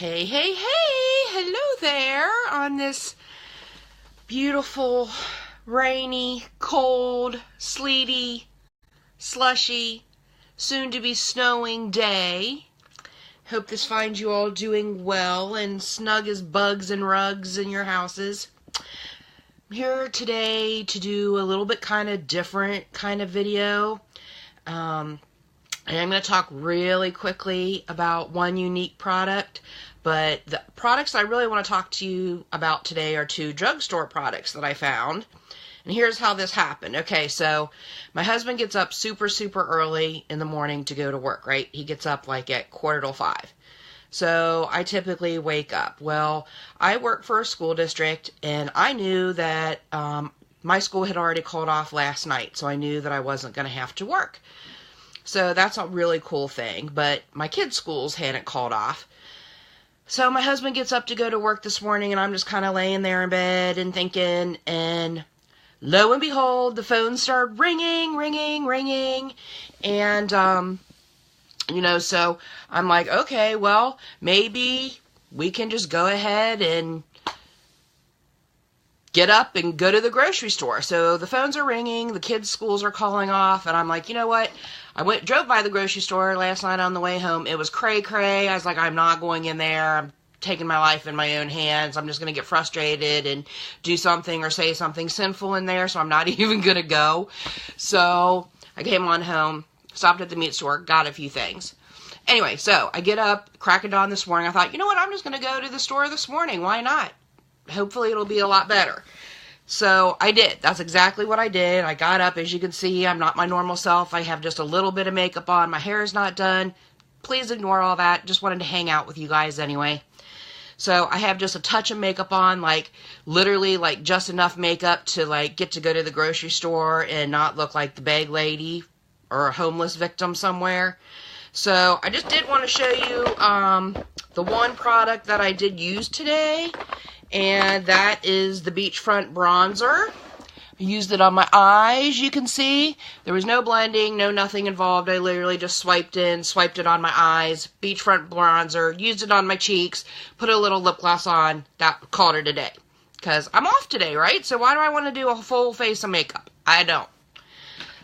Hey, hey, hey! Hello there on this beautiful, rainy, cold, sleety, slushy, soon-to-be snowing day. Hope this finds you all doing well and snug as bugs and rugs in your houses. I'm here today to do a little bit kind of different kind of video. And I'm going to talk really quickly about one unique product, but the products I really want to talk to you about today are two drugstore products that I found. And here's how this happened. Okay, so my husband gets up super early in the morning to go to work, right? He gets up like at 4:45. So I typically wake up. Well, I work for a school district, and I knew that my school had already called off last night, so I knew that I wasn't going to have to work. So that's a really cool thing, but my kids' schools hadn't called off. So my husband gets up to go to work this morning, and I'm just kind of laying there in bed and thinking, and lo and behold, the phone started ringing, and, so I'm like, okay, well, maybe we can just go ahead and get up and go to the grocery store. So the phones are ringing, the kids' schools are calling off, and I'm like, you know what? I drove by the grocery store last night on the way home. It was cray-cray. I was like, I'm not going in there. I'm taking my life in my own hands. I'm just going to get frustrated and do something or say something sinful in there, so I'm not even going to go. So I came on home, stopped at the meat store, got a few things. Anyway, so I get up, crack of dawn this morning. I thought, you know what? I'm just going to go to the store this morning. Why not? Hopefully it'll be a lot better. So I did. That's exactly what I did. I got up. As you can see, I'm not my normal self. I have just a little bit of makeup on. My hair is not done. Please ignore all that. Just wanted to hang out with you guys anyway. So I have just a touch of makeup on, like literally like just enough makeup to like get to go to the grocery store and not look like the bag lady or a homeless victim somewhere. So I just did want to show you the one product that I did use today. And that is the Beachfront Bronzer. I used it on my eyes, you can see. There was no blending, no nothing involved. I literally just swiped it on my eyes. Beachfront Bronzer, used it on my cheeks, put a little lip gloss on. That called it a day. Because I'm off today, right? So why do I want to do a full face of makeup? I don't.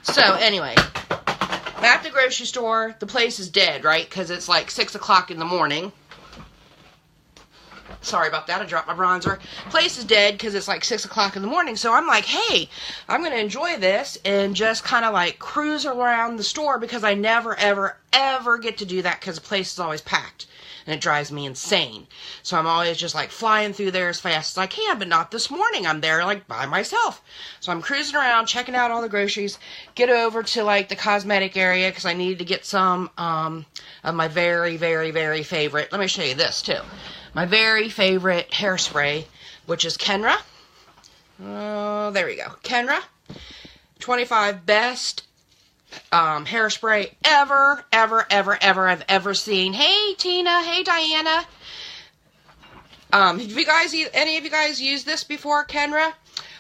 So anyway, I'm at the grocery store. The place is dead, right? Because it's like 6 o'clock in the morning. Sorry about that, I dropped my bronzer. Place is dead because it's like 6 o'clock in the morning. So I'm like, hey, I'm going to enjoy this and just kind of like cruise around the store because I never, ever get to do that because the place is always packed. And it drives me insane. So I'm always just like flying through there as fast as I can, but not this morning. I'm there like by myself. So I'm cruising around, checking out all the groceries, get over to like the cosmetic area because I needed to get some of my very favorite. Let me show you this too. My very favorite hairspray, which is Kenra. Oh, there we go. Kenra. 25 best hairspray ever I've ever seen. Hey, Tina. Hey, Diana. Have you guys, any of you guys used this before, Kenra?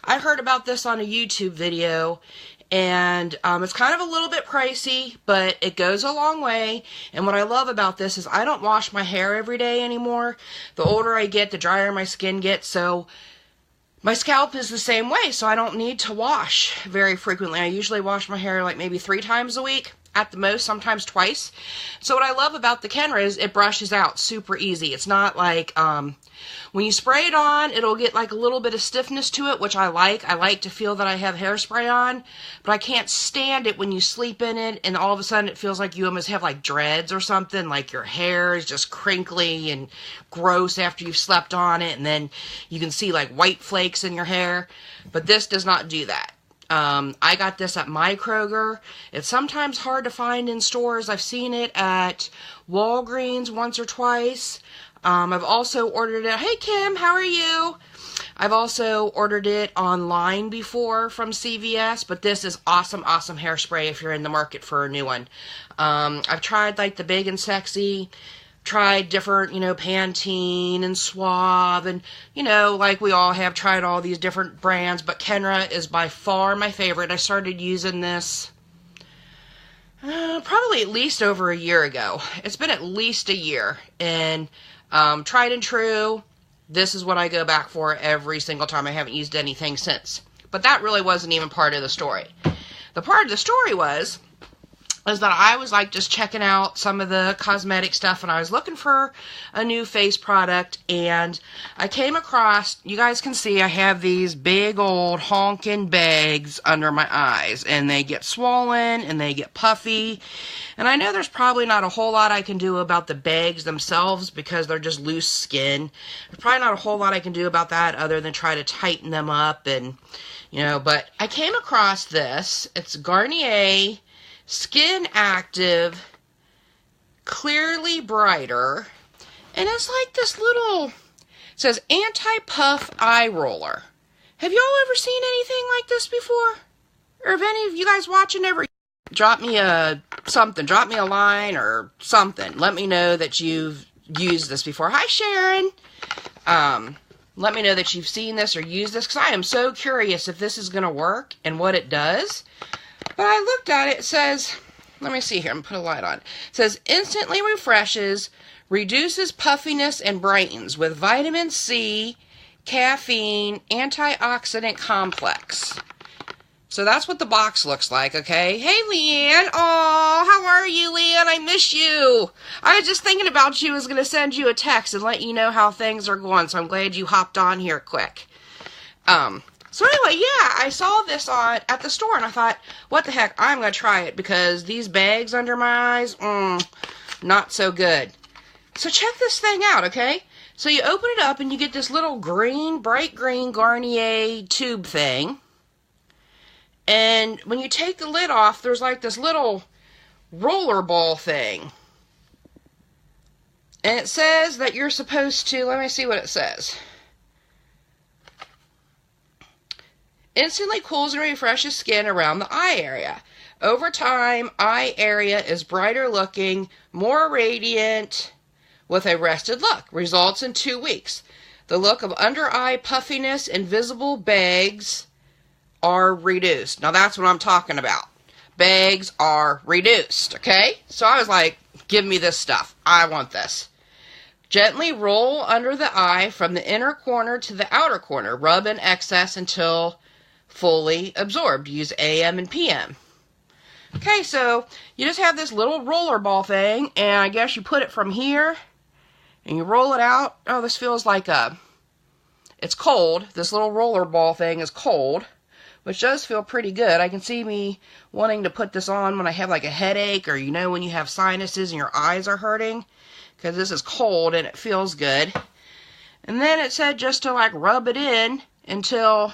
I heard about this on a YouTube video. And it's kind of a little bit pricey, but it goes a long way. And what I love about this is I don't wash my hair every day anymore. The older I get, the drier my skin gets. So my scalp is the same way, so I don't need to wash very frequently. I usually wash my hair like maybe 3 times a week. At the most, sometimes twice. So what I love about the Kenra is it brushes out super easy. It's not like, when you spray it on, it'll get like a little bit of stiffness to it, which I like. I like to feel that I have hairspray on, but I can't stand it when you sleep in it and all of a sudden it feels like you almost have like dreads or something, like your hair is just crinkly and gross after you've slept on it, and then you can see like white flakes in your hair, but this does not do that. I got this at my Kroger. It's sometimes hard to find in stores. I've seen it at Walgreens once or twice. I've also ordered it. Hey, Kim, how are you? I've also ordered it online before from CVS, but this is awesome hairspray if you're in the market for a new one. I've tried like the Big and Sexy, tried different, Pantene and Suave, and, like we all have tried all these different brands, but Kenra is by far my favorite. I started using this probably at least over a year ago. It's been at least a year, and Tried and true. This is what I go back for every single time. I haven't used anything since. But that really wasn't even part of the story. The part of the story was that I was like just checking out some of the cosmetic stuff, and I was looking for a new face product, and I came across, you guys can see I have these big old honking bags under my eyes, and they get swollen and they get puffy, and I know there's probably not a whole lot I can do about the bags themselves because they're just loose skin. There's probably not a whole lot I can do about that other than try to tighten them up, and you know, but I came across this. It's Garnier Skin Active Clearly Brighter, and it's like this little, it says anti-puff eye roller. Have y'all ever seen anything like this before? Or have any of you guys watching ever? Drop me a something, drop me a line or something. Let me know that you've used this before. Hi, Sharon. Let me know that you've seen this or used this, because I am so curious if this is going to work and what it does. But I looked at it, it says, let me see here, I'm going to put a light on. It says, instantly refreshes, reduces puffiness, and brightens with vitamin C, caffeine, antioxidant complex. So that's what the box looks like, okay? Hey, Leanne. Oh, how are you, Leanne? I miss you. I was just thinking about you. I was going to send you a text and let you know how things are going, so I'm glad you hopped on here quick. So anyway, yeah, I saw this at the store, and I thought, what the heck, I'm going to try it, because these bags under my eyes, not so good. So check this thing out, okay? So you open it up, and you get this little green, bright green Garnier tube thing. And when you take the lid off, there's like this little roller ball thing. And it says that you're supposed to, let me see what it says. Instantly cools and refreshes skin around the eye area. Over time, eye area is brighter looking, more radiant, with a rested look. Results in 2 weeks. The look of under eye puffiness and visible bags are reduced. Now that's what I'm talking about. Bags are reduced, okay? So I was like, give me this stuff. I want this. Gently roll under the eye from the inner corner to the outer corner. Rub in excess until fully absorbed. Use AM and PM. Okay, so you just have this little roller ball thing, and I guess you put it from here, and you roll it out. Oh, this feels like it's cold. This little roller ball thing is cold, which does feel pretty good. I can see me wanting to put this on when I have like a headache, or you know, when you have sinuses and your eyes are hurting, because this is cold and it feels good. And then it said just to like rub it in until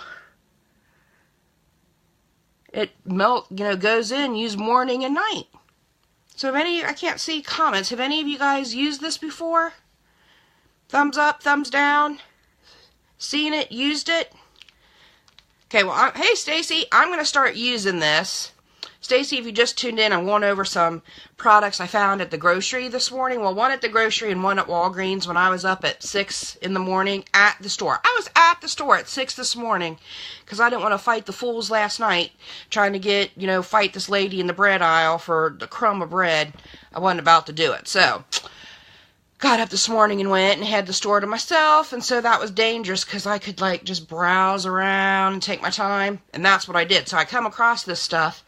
it goes in. Use morning and night. So I can't see comments. Have any of you guys used this before? Thumbs up, thumbs down. Seen it, used it? Okay, well, hey, Stacy, I'm going to start using this. Stacy, if you just tuned in, I'm going over some products I found at the grocery this morning. Well, one at the grocery and one at Walgreens when I was up at 6 in the morning at the store. I was at the store at 6 this morning because I didn't want to fight the fools last night trying to get, fight this lady in the bread aisle for the crumb of bread. I wasn't about to do it. So, got up this morning and went and had the store to myself, and so that was dangerous because I could just browse around and take my time, and that's what I did. So I come across this stuff.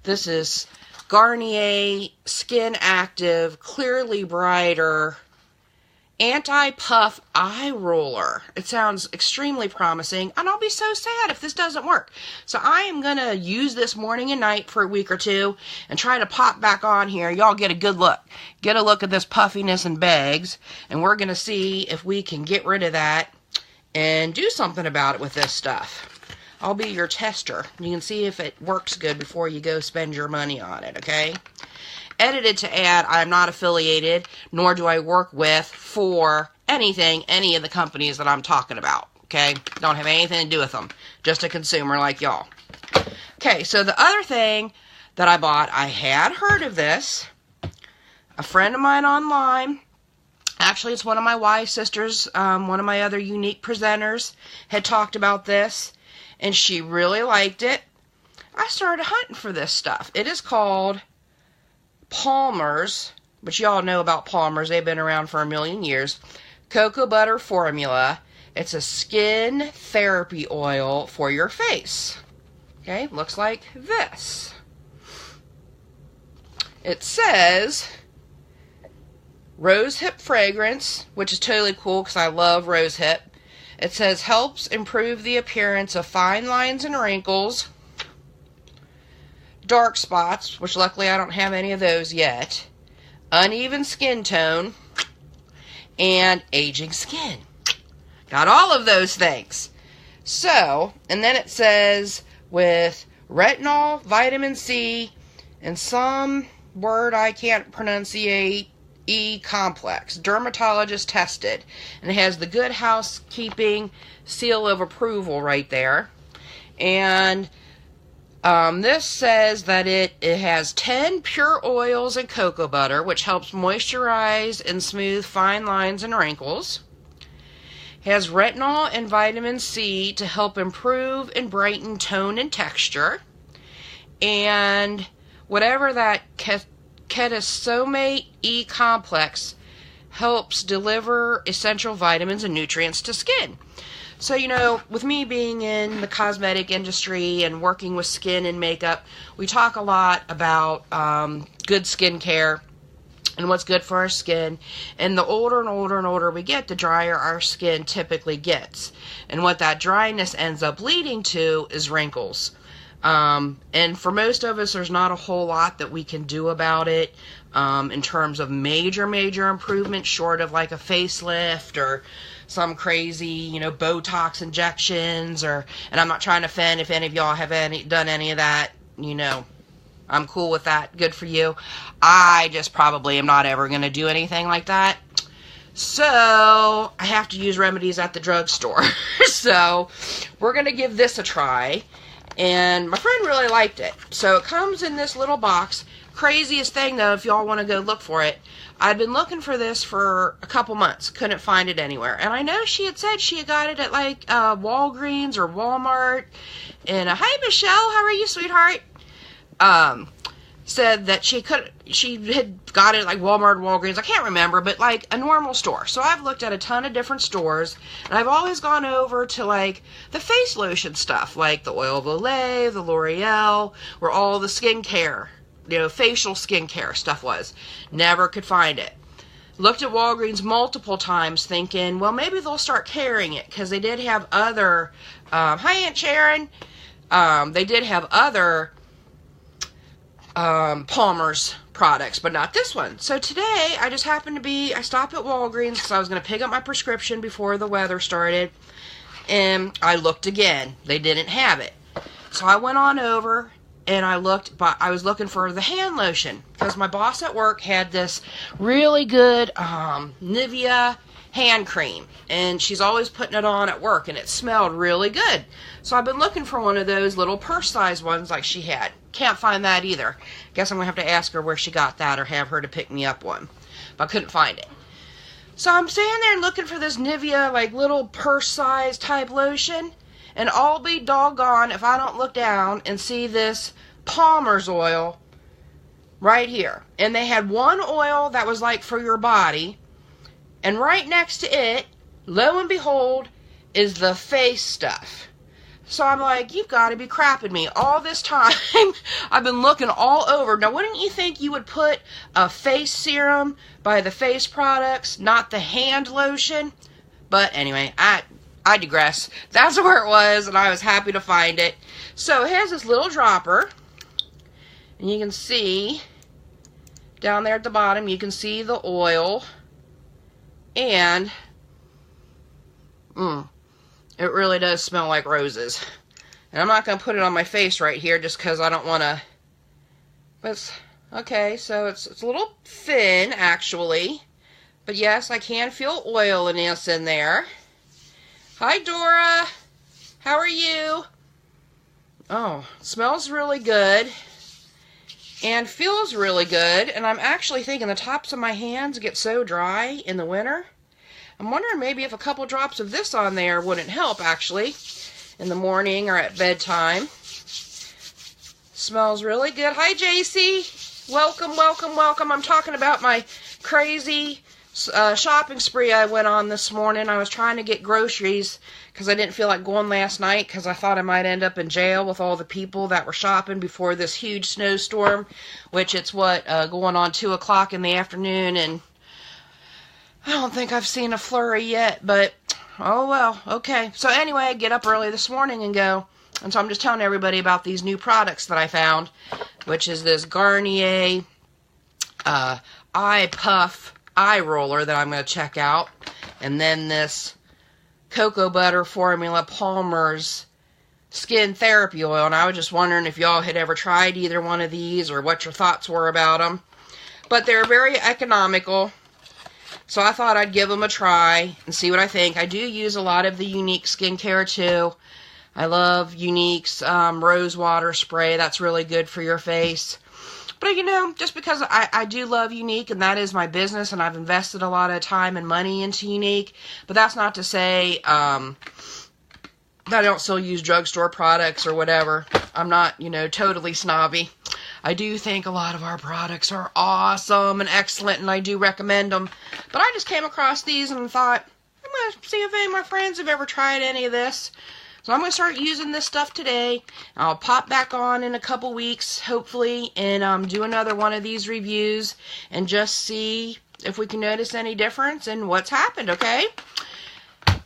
This is Garnier Skin Active Clearly Brighter Anti-Puff Eye Roller. It sounds extremely promising, and I'll be so sad if this doesn't work. So I am going to use this morning and night for a week or two and try to pop back on here. Y'all get a good look. Get a look at this puffiness and bags, and we're going to see if we can get rid of that and do something about it with this stuff. I'll be your tester. You can see if it works good before you go spend your money on it, okay? Edited to add, I am not affiliated, nor do I work with, for any of the companies that I'm talking about, okay? Don't have anything to do with them. Just a consumer like y'all. Okay, so the other thing that I bought, I had heard of this. A friend of mine online, actually it's one of my wife's sisters, one of my other unique presenters, had talked about this, and she really liked it. I started hunting for this stuff. It is called Palmer's but y'all know about Palmer's. They've been around for a million years. Cocoa butter formula. It's a skin therapy oil for your face. Okay, looks like this. It says rose hip fragrance, which is totally cool because I love rose hip. It says helps improve the appearance of fine lines and wrinkles, dark spots, which luckily I don't have any of those yet, uneven skin tone, and aging skin. Got all of those things. So, and then it says with retinol, vitamin C, and some word I can't pronunciate, E complex, dermatologist tested, and it has the Good Housekeeping seal of approval right there. And this says that it has 10 pure oils and cocoa butter, which helps moisturize and smooth fine lines and wrinkles. It has retinol and vitamin C to help improve and brighten tone and texture. And whatever that ketosomate E complex helps deliver essential vitamins and nutrients to skin. So, you know, with me being in the cosmetic industry and working with skin and makeup, we talk a lot about good skincare and what's good for our skin. And the older and older and older we get, the drier our skin typically gets. And what that dryness ends up leading to is wrinkles. And for most of us, there's not a whole lot that we can do about it in terms of major improvement, short of like a facelift or some crazy, you know, Botox injections, and I'm not trying to offend if any of y'all have done any of that. You know, I'm cool with that. Good for you. I just probably am not ever going to do anything like that. So I have to use remedies at the drugstore. So we're going to give this a try. And my friend really liked it. So it comes in this little box. Craziest thing, though, if y'all want to go look for it, I'd been looking for this for a couple months. Couldn't find it anywhere. And I know she had said she had got it at, like, Walgreens or Walmart. And, hi, Michelle. How are you, sweetheart? Said that she had got it at, like, Walmart, Walgreens. I can't remember, but, like, a normal store. So I've looked at a ton of different stores. And I've always gone over to, like, the face lotion stuff. Like the Oil of Olay, the L'Oreal, where all the skincare, you know, facial skincare stuff was. Never could find it. Looked at Walgreens multiple times thinking, well, maybe they'll start carrying it. Because they did have other, hi, Aunt Sharon. They did have other Palmer's products, but not this one. So today, I just happened to I stopped at Walgreens because I was going to pick up my prescription before the weather started. And I looked again. They didn't have it. So I went on over and I was looking for the hand lotion because my boss at work had this really good Nivea hand cream, and she's always putting it on at work, and it smelled really good. So I've been looking for one of those little purse-sized ones like she had. Can't find that either. Guess I'm going to have to ask her where she got that or have her to pick me up one. But I couldn't find it. So I'm standing there looking for this Nivea, like, little purse-sized type lotion, and I'll be doggone if I don't look down and see this Palmer's oil right here. And they had one oil that was like for your body, and right next to it, lo and behold, is the face stuff. So I'm like, you've got to be crapping me. All this time, I've been looking all over. Now, wouldn't you think you would put a face serum by the face products, not the hand lotion? But anyway, I digress. That's where it was, and I was happy to find it. So it has this little dropper, and you can see down there at the bottom, you can see the oil, and it really does smell like roses. And I'm not going to put it on my face right here just because I don't want to, but it's, okay, so it's a little thin, actually. But yes, I can feel oiliness in there. Hi, Dora. How are you? Oh, smells really good. And feels really good. And I'm actually thinking the tops of my hands get so dry in the winter. I'm wondering maybe if a couple drops of this on there wouldn't help, actually, in the morning or at bedtime. Smells really good. Hi, JC. Welcome, welcome, welcome. I'm talking about my crazy shopping spree I went on this morning. I was trying to get groceries because I didn't feel like going last night because I thought I might end up in jail with all the people that were shopping before this huge snowstorm, which it's going on 2 o'clock in the afternoon, and I don't think I've seen a flurry yet, but oh well, okay. So anyway, I get up early this morning and go, and so I'm just telling everybody about these new products that I found, which is this Garnier Eye Puff Eye Roller that I'm going to check out, and then this Cocoa Butter Formula Palmer's Skin Therapy Oil, and I was just wondering if y'all had ever tried either one of these or what your thoughts were about them. But they're very economical, so I thought I'd give them a try and see what I think. I do use a lot of the Unique skincare too. I love Unique's rose water spray. That's really good for your face. But, you know, just because I do love Unique, and that is my business, and I've invested a lot of time and money into Unique, but that's not to say that I don't still use drugstore products or whatever. I'm not, you know, totally snobby. I do think a lot of our products are awesome and excellent, and I do recommend them. But I just came across these and thought, I'm going to see if any of my friends have ever tried any of this. So I'm going to start using this stuff today. I'll pop back on in a couple weeks, hopefully, and do another one of these reviews and just see if we can notice any difference in what's happened, okay?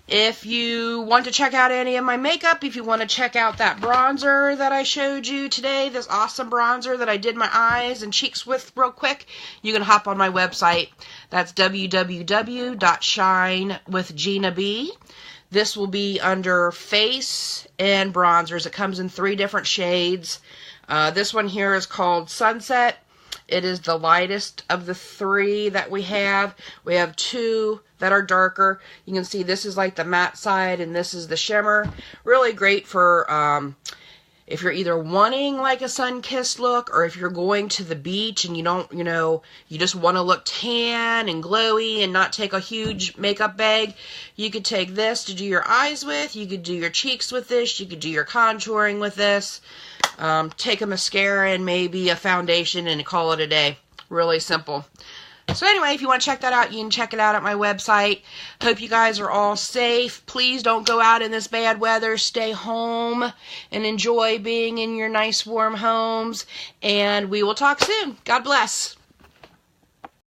If you want to check out any of my makeup, if you want to check out that bronzer that I showed you today, this awesome bronzer that I did my eyes and cheeks with real quick, you can hop on my website. That's www.shinewithginab. This will be under face and bronzers. It comes in 3 different shades. This one here is called Sunset. It is the lightest of the 3 that we have. We have 2 that are darker. You can see this is like the matte side and this is the shimmer. Really great for if you're either wanting like a sun-kissed look, or if you're going to the beach and you don't, you know, you just want to look tan and glowy and not take a huge makeup bag, you could take this to do your eyes with. You could do your cheeks with this. You could do your contouring with this. Take a mascara and maybe a foundation and call it a day. Really simple. So anyway, if you want to check that out, you can check it out at my website. Hope you guys are all safe. Please don't go out in this bad weather. Stay home and enjoy being in your nice warm homes. And we will talk soon. God bless.